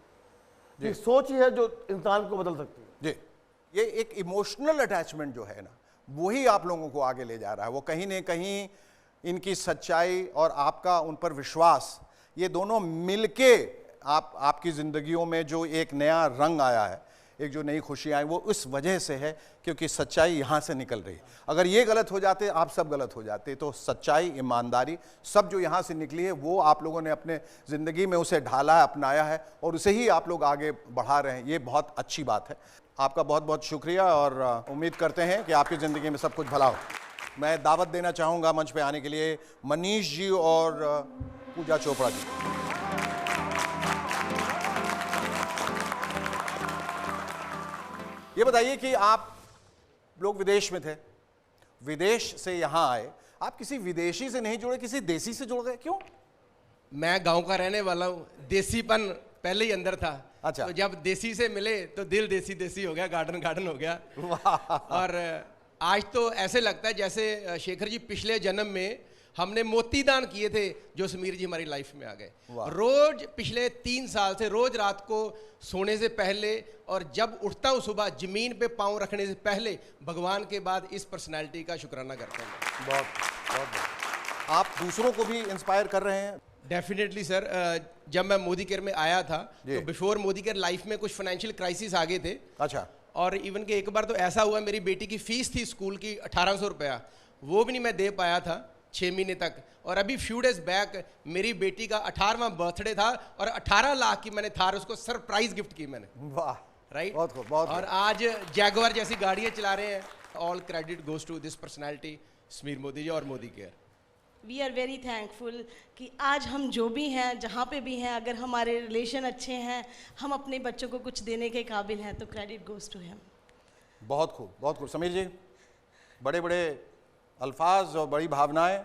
ये सोच ही है जो इंसान को बदल सकती है। जी, ये एक इमोशनल अटैचमेंट जो है ना, वही आप लोगों को आगे ले जा रहा है। वो कहीं न कहीं इनकी सच्चाई और आपका उन पर विश्वास, ये दोनों मिलके आपकी ज़िंदगियों में जो एक नया रंग आया है, एक जो नई खुशी आई, वो इस वजह से है क्योंकि सच्चाई यहाँ से निकल रही है। अगर ये गलत हो जाते, आप सब गलत हो जाते, तो सच्चाई, ईमानदारी सब जो यहाँ से निकली है वो आप लोगों ने अपने ज़िंदगी में उसे ढाला है, अपनाया है, और उसे ही आप लोग आगे बढ़ा रहे हैं। ये बहुत अच्छी बात है। आपका बहुत बहुत शुक्रिया और उम्मीद करते हैं कि आपकी ज़िंदगी में सब कुछ भला हो। मैं दावत देना चाहूँगा मंच पे आने के लिए मनीष जी और पूजा चोपड़ा जी। ये बताइए कि आप लोग विदेश में थे, विदेश से यहाँ आए, आप किसी विदेशी से नहीं जुड़े, किसी देसी से जुड़ गए, क्यों? मैं गांव का रहने वाला हूँ, देसीपन पहले ही अंदर था। अच्छा। तो जब देसी से मिले तो दिल देसी देसी हो गया, गार्डन गार्डन हो गया। और आज तो ऐसे लगता है जैसे शेखर जी पिछले जन्म में हमने मोतीदान किए थे, जो समीर जी हमारी लाइफ में आ गए। रोज पिछले 3 साल से रोज रात को सोने से पहले और जब उठता हूँ सुबह जमीन पे पाँव रखने से पहले भगवान के बाद इस पर्सनैलिटी का शुक्राना करता हूँ। बहुत आप दूसरों को भी इंस्पायर कर रहे हैं? Definitely sir. जब मैं मोदी केयर में आया था तो बिफोर मोदी केयर लाइफ में कुछ फाइनेंशियल क्राइसिस आ गए थे। अच्छा। और इवन के एक बार तो ऐसा हुआ, मेरी बेटी की फीस थी स्कूल की 1800 रुपया, वो भी नहीं मैं दे पाया था 6 महीने तक। और अभी फ्यू डेज बैक मेरी बेटी का 18वां बर्थडे था और 18 लाख की मैंने थार उसको सरप्राइज गिफ्ट की मैंने। वाह, राइट। बहुत और आज जैगुआर जैसी गाड़ियाँ चला रहे हैं। All credit goes to this personality Sameer Modi ji और Modi care. We are very thankful कि आज हम जो भी हैं, जहाँ पे भी हैं, अगर हमारे रिलेशन अच्छे हैं, हम अपने बच्चों को कुछ देने के काबिल हैं, तो क्रेडिट गोज टू हिम। बहुत खूब, बहुत खूब। समीर जी, बड़े बड़े अल्फाज और बड़ी भावनाएं।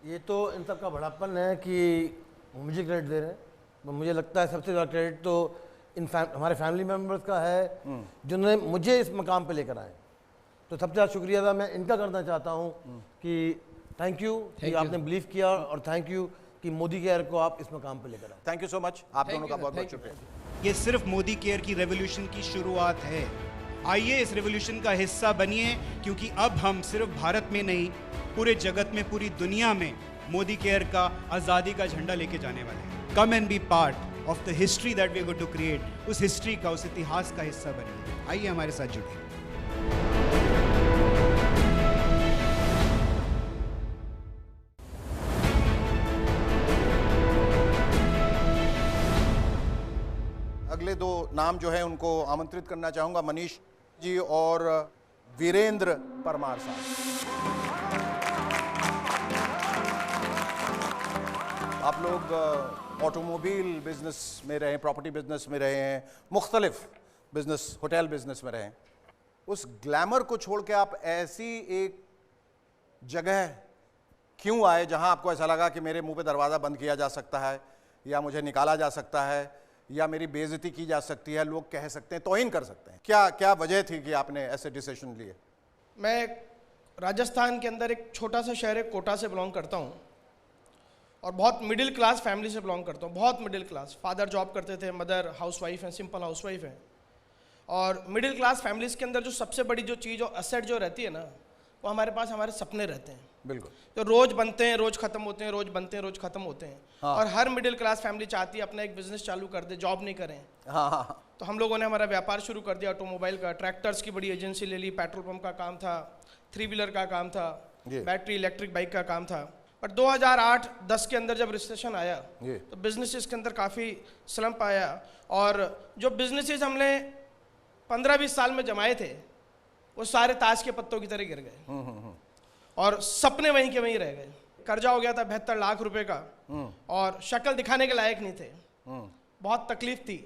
ये तो इन सब का बड़ापन है कि मुझे क्रेडिट दे रहे हैं। मुझे लगता है सबसे ज़्यादा क्रेडिट तो हमारे फैमिली मेम्बर्स का है जिन्होंने मुझे इस मकाम पे लेकर आए। तो सबसे ज़्यादा शुक्रिया अदा मैं इनका करना चाहता हूँ कि थैंक यू कि आपने बिलीव किया, और थैंक यू कि मोदी केयर को आप इस मकाम पे लेकर आए। Thank you so much. आप दोनों का बहुत बहुत शुक्रिया। ये सिर्फ मोदी केयर की रेवोल्यूशन की शुरुआत है। आइए इस रेवोल्यूशन का हिस्सा बनिए, क्योंकि अब हम सिर्फ भारत में नहीं, पूरे जगत में, पूरी दुनिया में मोदी केयर का आज़ादी का झंडा लेके जाने वाले हैं। Come and be part of the history that we are going to create. उस हिस्ट्री का, उस इतिहास का हिस्सा बनिए। आइए हमारे साथ जुड़िए। अगले दो नाम जो है उनको आमंत्रित करना चाहूँगा, मनीष जी और वीरेंद्र परमार साहब। आप लोग ऑटोमोबाइल बिजनेस में रहे, प्रॉपर्टी बिजनेस में रहे हैं, मुख्तलिफ बिजनेस, होटल बिजनेस में रहे हैं। उस ग्लैमर को छोड़ के आप ऐसी एक जगह क्यों आए जहां आपको ऐसा लगा कि मेरे मुंह पे दरवाज़ा बंद किया जा सकता है, या मुझे निकाला जा सकता है, या मेरी बेइज्जती की जा सकती है, लोग कह सकते हैं, तौहीन कर सकते हैं? क्या क्या वजह थी कि आपने ऐसे डिसीजन लिए? मैं राजस्थान के अंदर एक छोटा सा शहर है कोटा से बिलोंग करता हूँ, और बहुत मिडिल क्लास फैमिली से बिलोंग करता हूँ, बहुत मिडिल क्लास। फादर जॉब करते थे, मदर हाउसवाइफ हैं, सिंपल हाउसवाइफ हैं। और मिडिल क्लास फैमिलीज़ के अंदर जो सबसे बड़ी जो चीज़ और असेट जो रहती है ना, वो हमारे पास हमारे सपने रहते हैं। बिल्कुल। जो रोज़ बनते हैं, रोज़ ख़त्म होते हैं, रोज़ बनते हैं, रोज़ ख़त्म होते हैं। हाँ। और हर मिडिल क्लास फैमिली चाहती है अपना एक बिजनेस चालू कर दे, जॉब नहीं करें। हाँ। तो हम लोगों ने हमारा व्यापार शुरू कर दिया ऑटोमोबाइल का। ट्रैक्टर्स की बड़ी एजेंसी ले ली, पेट्रोल पंप का काम था, 3 व्हीलर का काम था, बैटरी इलेक्ट्रिक बाइक का काम था। पर 2008-10 के अंदर जब रिसेशन आया तो बिजनेसेस के अंदर काफ़ी स्लम्प आया, और जो बिजनेसेस हमने 15-20 साल में जमाए थे वो सारे ताश के पत्तों की तरह गिर गए, और सपने वहीं के वहीं रह गए। कर्जा हो गया था 72 लाख रुपए का, और शक्ल दिखाने के लायक नहीं थे। बहुत तकलीफ थी,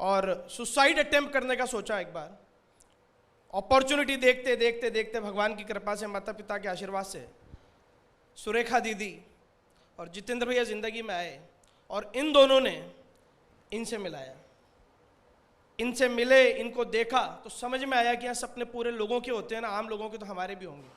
और सुसाइड अटेम्प्ट करने का सोचा एक बार। अपॉर्चुनिटी देखते देखते देखते भगवान की कृपा से, माता पिता के आशीर्वाद से सुरेखा दीदी और जितेंद्र भैया ज़िंदगी में आए, और इन दोनों ने इनसे मिलाया। इनसे मिले, इनको देखा तो समझ में आया कि यहाँ सपने पूरे लोगों के होते हैं ना, आम लोगों के, तो हमारे भी होंगे।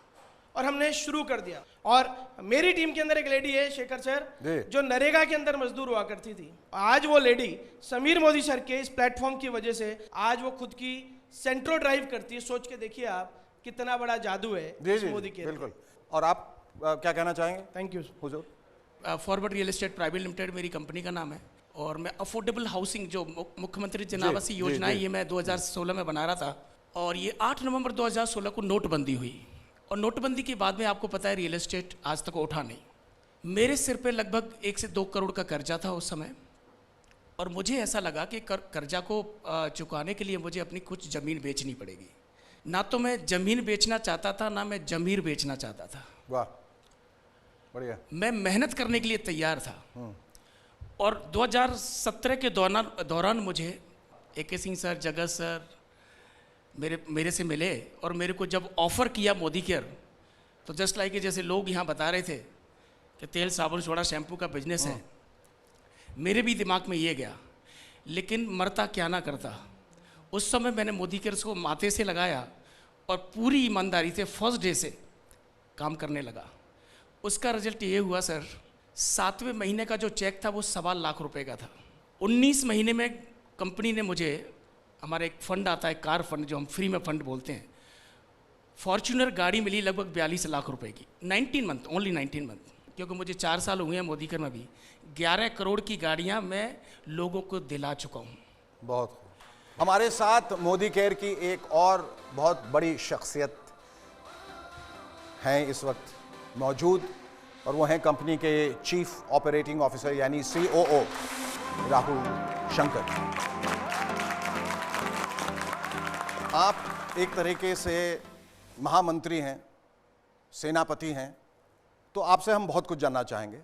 और हमने शुरू कर दिया। और मेरी टीम के अंदर एक लेडी है, शेखर सर, जो नरेगा के अंदर मजदूर हुआ करती थी। आज वो लेडी समीर मोदी सर के इस प्लेटफॉर्म की वजह से आज वो खुद की सेंट्रो ड्राइव करती है। सोच के देखिए आप कितना बड़ा जादू है इस मोदी के। बिल्कुल। और आप क्या कहना चाहेंगे? Thank you Hazur. Forward real estate private limited मेरी कंपनी का नाम है, और मैं अफोर्डेबल हाउसिंग जो मुख्यमंत्री जन आवास योजना है, ये मैं 2016 में बना रहा था। और ये 8 नवंबर 2016 को नोटबंदी हुई, और नोटबंदी के बाद में आपको पता है रियल एस्टेट आज तक उठा नहीं। मेरे सिर पे लगभग 1 से 2 करोड़ का कर्जा था उस समय, और मुझे ऐसा लगा कि कर्जा को चुकाने के लिए मुझे अपनी कुछ ज़मीन बेचनी पड़ेगी। ना तो मैं ज़मीन बेचना चाहता था, ना मैं ज़मीर बेचना चाहता था। वाह, बढ़िया। मैं मेहनत करने के लिए तैयार था। और 2017 के दौरान मुझे AK सिंह सर, जगत सर मेरे से मिले, और मेरे को जब ऑफ़र किया मोदी केयर, तो जस्ट लाइक जैसे लोग यहाँ बता रहे थे कि तेल साबुन सोडा शैम्पू का बिजनेस है, मेरे भी दिमाग में ये गया, लेकिन मरता क्या ना करता। उस समय मैंने मोदी केयर को माथे से लगाया, और पूरी ईमानदारी से फर्स्ट डे से काम करने लगा। उसका रिजल्ट ये हुआ सर, 7वें महीने का जो चेक था वो 1.25 लाख रुपए का था। 19 महीने में कंपनी ने मुझे, हमारा एक फंड आता है कार फंड, जो हम फ्री में फंड बोलते हैं, फॉर्च्यूनर गाड़ी मिली लगभग 42 लाख रुपए की। 19 मंथ, ओनली 19 मंथ, क्योंकि मुझे 4 साल हुए हैं मोदी केयर में भी। 11 करोड़ की गाड़ियां मैं लोगों को दिला चुका हूँ। बहुत हमारे साथ मोदी केयर की एक और बहुत बड़ी शख्सियत हैं इस वक्त मौजूद, और वो हैं कंपनी के चीफ ऑपरेटिंग ऑफिसर यानी COO राहुल शंकर। आप एक तरीके से महामंत्री हैं, सेनापति हैं, तो आपसे हम बहुत कुछ जानना चाहेंगे।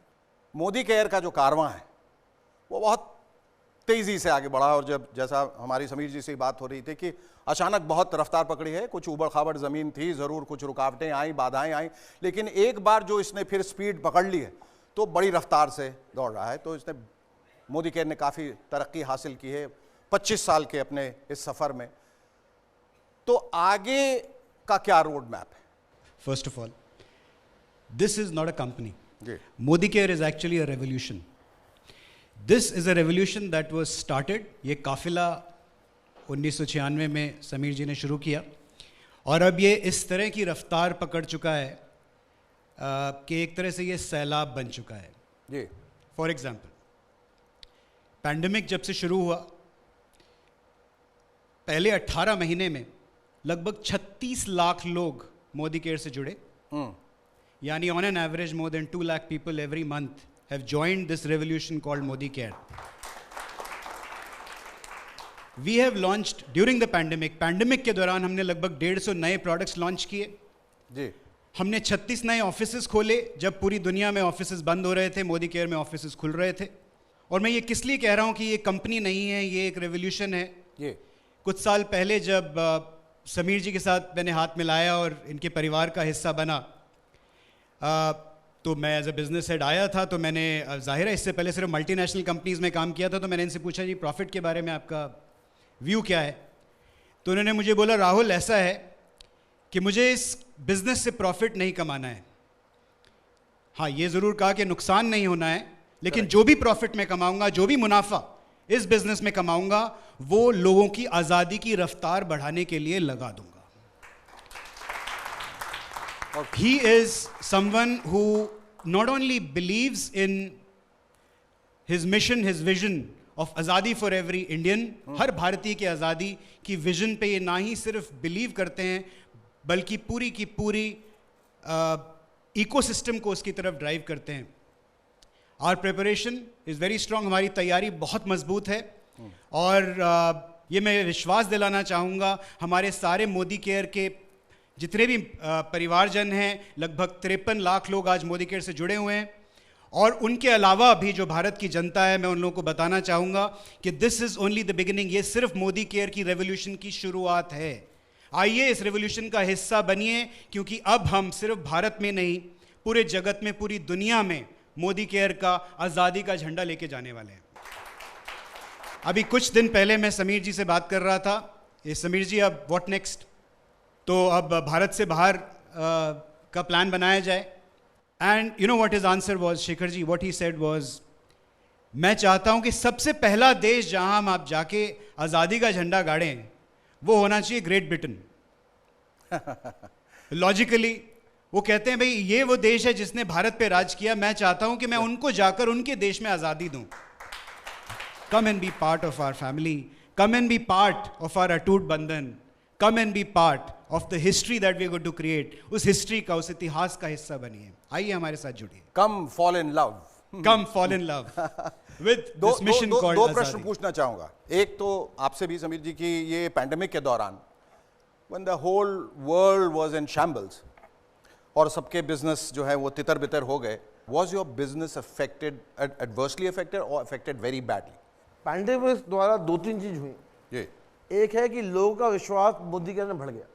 मोदी केयर का जो कारवां है वो बहुत तेज़ी से आगे बढ़ा, और जब जैसा हमारी समीर जी से बात हो रही थी कि अचानक बहुत रफ्तार पकड़ी है, कुछ उबड़ खाबड़ ज़मीन थी, ज़रूर कुछ रुकावटें आई, बाधाएं आई, लेकिन एक बार जो इसने फिर स्पीड पकड़ ली है तो बड़ी रफ्तार से दौड़ रहा है। तो इसने, मोदी केयर ने काफ़ी तरक्की हासिल की है 25 साल के अपने इस सफ़र में। तो आगे का क्या रोड मैप है? First of all, this is not a company. Modi Care is actually a revolution. This is a revolution that was started. ये काफिला 1996 में समीर जी ने शुरू किया, और अब ये इस तरह की रफ्तार पकड़ चुका है कि एक तरह से ये सैलाब बन चुका है। जी। फॉर एग्जाम्पल, पैंडेमिक जब से शुरू हुआ, पहले 18 महीने में लगभग 36 लाख लोग मोदी केयर से जुड़े, यानी on an average more than 2 lakh people every month have joined this revolution called Modi Care. We have launched during the pandemic के दौरान हमने लगभग 150 नए प्रोडक्ट्स लॉन्च किए जी। हमने 36 नए ऑफिसेज खोले जब पूरी दुनिया में ऑफिसेज बंद हो रहे थे, मोदी केयर में ऑफिसेज खुल रहे थे। और मैं ये किस लिए कह रहा हूँ कि ये कंपनी नहीं है, ये एक रेवोल्यूशन है। ये कुछ साल पहले जब समीर जी के साथ मैंने हाथ मिलाया और इनके परिवार का हिस्सा बना, तो मैं एज ए बिजनेस हेड आया था, तो मैंने जाहिर है इससे पहले सिर्फ मल्टीनेशनल कंपनीज में काम किया था, तो मैंने इनसे पूछा जी प्रॉफिट के बारे में आपका व्यू क्या है। तो उन्होंने मुझे बोला राहुल ऐसा है कि मुझे इस बिजनेस से प्रॉफिट नहीं कमाना है, हाँ ये ज़रूर कहा कि नुकसान नहीं होना है, लेकिन जो भी प्रॉफिट मैं कमाऊंगा, जो भी मुनाफा इस बिजनेस में कमाऊंगा, वो लोगों की आज़ादी की रफ्तार बढ़ाने के लिए लगा दूंगा। He is someone who not only believes in his mission, his vision of आज़ादी for every Indian, हर भारतीय की आज़ादी की विजन पे ये ना ही सिर्फ बिलीव करते हैं, बल्कि पूरी की पूरी इकोसिस्टम को उसकी तरफ ड्राइव करते हैं। Our preparation is very strong, हमारी तैयारी बहुत मजबूत है। और ये मैं विश्वास दिलाना चाहूँगा हमारे सारे मोदी केयर के जितने भी परिवारजन हैं, लगभग 53 लाख लोग आज मोदी केयर से जुड़े हुए हैं, और उनके अलावा भी जो भारत की जनता है, मैं उन लोगों को बताना चाहूँगा कि this is only the beginning. ये सिर्फ मोदी केयर की रेवोल्यूशन की शुरुआत है। आइए इस रेवोल्यूशन का हिस्सा बनिए, क्योंकि अब हम सिर्फ भारत में नहीं, पूरे जगत में, पूरी दुनिया में मोदी केयर का आज़ादी का झंडा लेके जाने वाले हैं। अभी कुछ दिन पहले मैं समीर जी से बात कर रहा था, ये समीर जी अब व्हाट नेक्स्ट, तो अब भारत से बाहर का प्लान बनाया जाए। And you know what his answer was, Shekhar ji, what he said was, मैं चाहता हूं कि सबसे पहला देश जहां हम आप जाके आज़ादी का झंडा गाड़ें वो होना चाहिए ग्रेट ब्रिटेन। लॉजिकली वो कहते हैं भाई ये वो देश है जिसने भारत पे राज किया, मैं चाहता हूं कि मैं उनको जाकर उनके देश में आज़ादी दूं। Come and be part of our family, come and be part of our अटूट बंधन, come and be part of the history that we are going to create. उस हिस्ट्री का, उस इतिहास का हिस्सा बनिए। आइए हमारे साथ जुड़िए। Come fall in love, come fall in love with this mission called दो प्रश्न पूछना चाहूंगा। एक तो आपसे भी समीर जी की, ये पैंडेमिक के दौरान when the whole world was in shambles और सबके बिजनेस जो है वो तितर बितर हो गए, was your business affected, adversely affected or affected very badly? Pandemic द्वारा दो तीन चीज हुई। ये एक है कि लोगों का विश्वास मोदी केयर में बढ़ गया।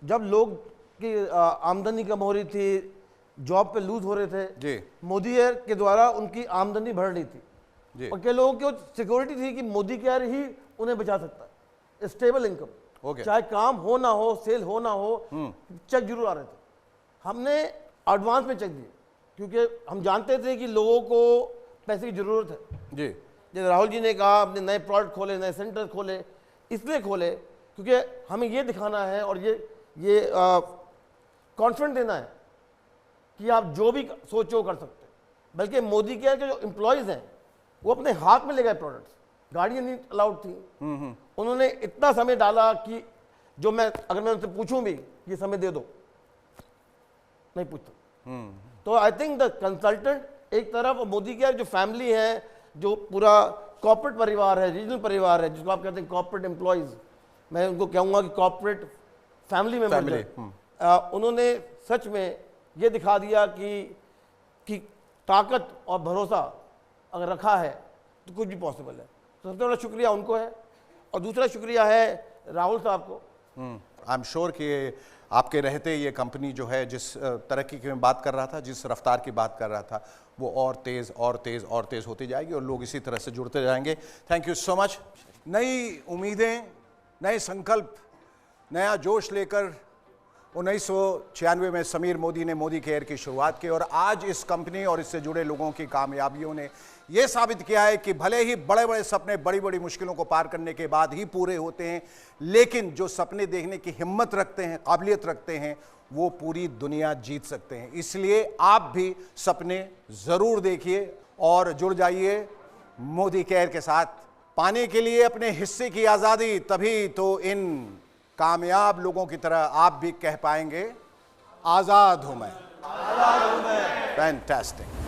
जब लोग की आमदनी कम हो रही थी, जॉब पे लूज हो रहे थे, जी, मोदी केयर के द्वारा उनकी आमदनी बढ़ रही थी, जी, और कई लोगों की सिक्योरिटी थी कि मोदी केयर ही उन्हें बचा सकता है, स्टेबल इनकम, चाहे काम हो ना हो, सेल हो ना हो, चेक जरूर आ रहे थे। हमने एडवांस में चेक दिए, क्योंकि हम जानते थे कि लोगों को पैसे की जरूरत है। जी, जैसे राहुल जी ने कहा, अपने नए प्रोडक्ट खोले, नए सेंटर खोले, इसलिए खोले क्योंकि हमें ये दिखाना है और ये कॉन्फिडेंस देना है कि आप जो भी सोचो कर सकते हैं। बल्कि मोदी केयर के जो एम्प्लॉयज़ हैं वो अपने हाथ में ले गए प्रोडक्ट्स, गाड़ियाँ नहीं अलाउड थी, उन्होंने इतना समय डाला कि जो मैं अगर मैं उनसे पूछूं भी ये समय दे दो, नहीं पूछता। तो आई थिंक द कंसल्टेंट एक तरफ, और मोदी केयर जो फैमिली है, जो पूरा कॉर्पोरेट परिवार है, रीजनल परिवार है, जिसको आप कहते हैं कॉर्पोरेट एम्प्लॉयज़, मैं उनको कहूँगा कि कॉर्पोरेट फैमिली मेंबर, उन्होंने सच में ये दिखा दिया कि ताकत और भरोसा अगर रखा है तो कुछ भी पॉसिबल है। तो सबसे बड़ा शुक्रिया उनको है, और दूसरा शुक्रिया है राहुल साहब को। आई एम श्योर कि आपके रहते ये कंपनी जो है जिस तरक्की की मैं बात कर रहा था, जिस रफ्तार की बात कर रहा था, वो और तेज़ और तेज़ और तेज़ होती जाएगी और लोग इसी तरह से जुड़ते जाएंगे। Thank you so much. नई उम्मीदें, नए संकल्प, नया जोश लेकर 1996 में समीर मोदी ने मोदी केयर की शुरुआत की, और आज इस कंपनी और इससे जुड़े लोगों की कामयाबियों ने यह साबित किया है कि भले ही बड़े बड़े सपने बड़ी बड़ी मुश्किलों को पार करने के बाद ही पूरे होते हैं, लेकिन जो सपने देखने की हिम्मत रखते हैं, काबिलियत रखते हैं, वो पूरी दुनिया जीत सकते हैं। इसलिए आप भी सपने ज़रूर देखिए और जुड़ जाइए मोदी केयर के साथ। पाने के लिए अपने हिस्से की आज़ादी, तभी तो इन कामयाब लोगों की तरह आप भी कह पाएंगे, आज़ाद हूं मैं, आज़ाद हूं मैं। फैंटास्टिक।